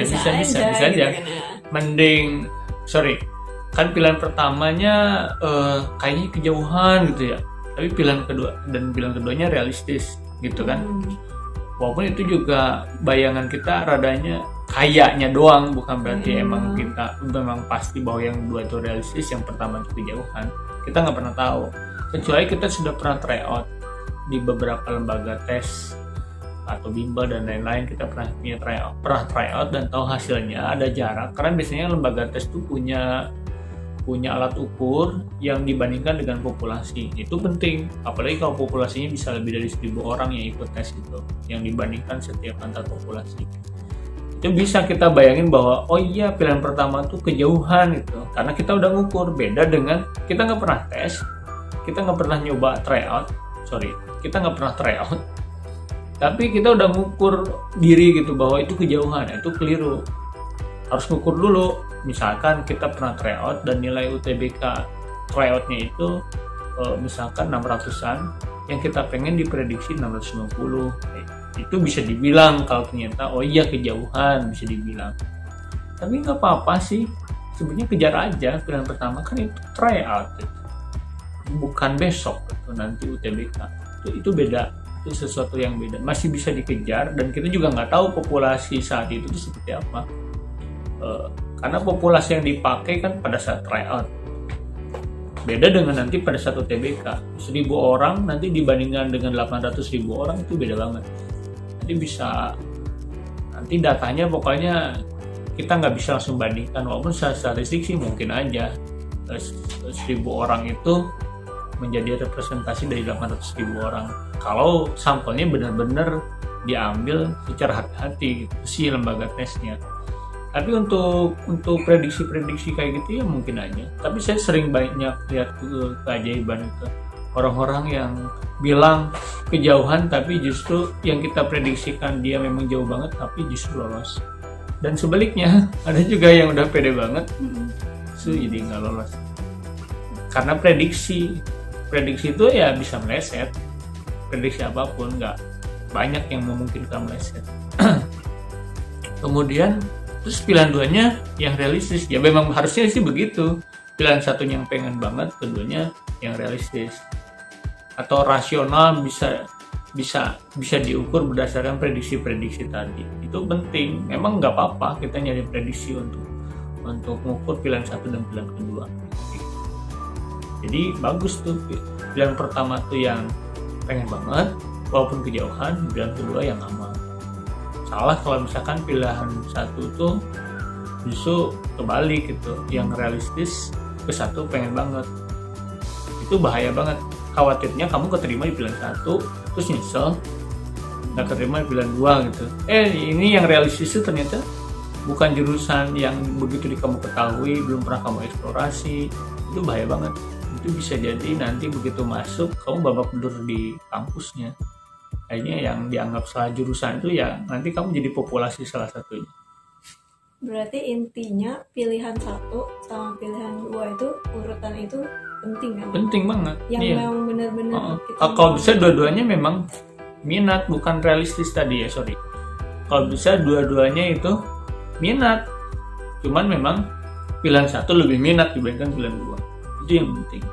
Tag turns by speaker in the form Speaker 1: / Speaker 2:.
Speaker 1: bisa
Speaker 2: gitu
Speaker 1: aja.
Speaker 2: kan ya.
Speaker 1: Mending kan pilihan pertamanya kayaknya kejauhan gitu ya, tapi pilihan keduanya realistis gitu kan. Walaupun itu juga bayangan kita radanya kayaknya doang, bukan berarti emang kita memang pasti bahwa yang dua itu realistis, yang pertama itu kejauhan. Kita nggak pernah tahu, kecuali kita sudah pernah tryout di beberapa lembaga tes atau bimbel dan lain-lain. Kita pernah tryout dan tahu hasilnya ada jarak, karena biasanya lembaga tes itu punya alat ukur yang dibandingkan dengan populasi. Itu penting, apalagi kalau populasinya bisa lebih dari 1.000 orang yang ikut tes itu, yang dibandingkan setiap antar populasi. Itu bisa kita bayangin bahwa oh iya pilihan pertama tuh kejauhan gitu, karena kita udah ngukur. Beda dengan kita nggak pernah tes, kita nggak pernah nyoba kita nggak pernah tryout, tapi kita udah ngukur diri gitu bahwa itu kejauhan. Itu keliru, harus ngukur dulu. Misalkan kita pernah tryout dan nilai UTBK tryoutnya itu misalkan 600-an, yang kita pengen diprediksi 650, itu bisa dibilang kalau ternyata oh iya kejauhan, bisa dibilang. Tapi nggak apa-apa sih, sebenarnya kejar aja pilihan pertama, kan itu tryout gitu. Bukan besok gitu, nanti UTBK itu beda, itu sesuatu yang beda, masih bisa dikejar. Dan kita juga nggak tahu populasi saat itu seperti apa, karena populasi yang dipakai kan pada saat tryout beda dengan nanti pada saat UTBK. 1.000 orang nanti dibandingkan dengan 800.000 orang, itu beda banget. Nanti datanya pokoknya kita nggak bisa langsung bandingkan, walaupun secara statistik sih mungkin aja 1.000 orang itu menjadi representasi dari 800.000 orang kalau sampelnya benar-benar diambil secara hati-hati gitu sih lembaga tesnya. Tapi untuk prediksi-prediksi kayak gitu ya mungkin aja. Tapi saya sering banyak lihat keajaiban itu, orang-orang yang bilang kejauhan tapi justru yang kita prediksikan dia memang jauh banget tapi justru lolos. Dan sebaliknya ada juga yang udah pede banget jadi nggak lolos. Karena prediksi itu ya bisa meleset. Prediksi apapun nggak banyak yang memungkinkan meleset. Kemudian terus pilihan duanya yang realistis, ya memang harusnya sih begitu. Pilihan satunya yang pengen banget, keduanya yang realistis atau rasional, bisa diukur berdasarkan prediksi tadi. Itu penting. Memang nggak apa-apa kita nyari prediksi untuk mengukur pilihan satu dan pilihan kedua. Jadi bagus tuh pilihan pertama tuh yang pengen banget walaupun kejauhan, pilihan kedua yang aman. Salah kalau misalkan pilihan satu tuh justru kebalik gitu, yang realistis ke satu pengen banget. Itu bahaya banget. Khawatirnya kamu keterima di pilihan satu terus nyesel nggak keterima di pilihan dua gitu. Ini yang realistis itu ternyata bukan jurusan yang begitu kamu ketahui, belum pernah kamu eksplorasi. Itu bahaya banget. Itu bisa jadi nanti begitu masuk kamu babak belur di kampusnya. Akhirnya yang dianggap salah jurusan itu ya nanti kamu jadi populasi salah satunya.
Speaker 2: Berarti intinya pilihan satu sama pilihan dua itu urutan itu penting kan?
Speaker 1: Penting banget.
Speaker 2: Yang memang benar-benar
Speaker 1: kalau bisa dua-duanya memang minat, bukan realistis tadi ya, Kalau bisa dua-duanya itu minat, cuman memang pilihan satu lebih minat dibandingkan pilihan dua. Itu yang penting.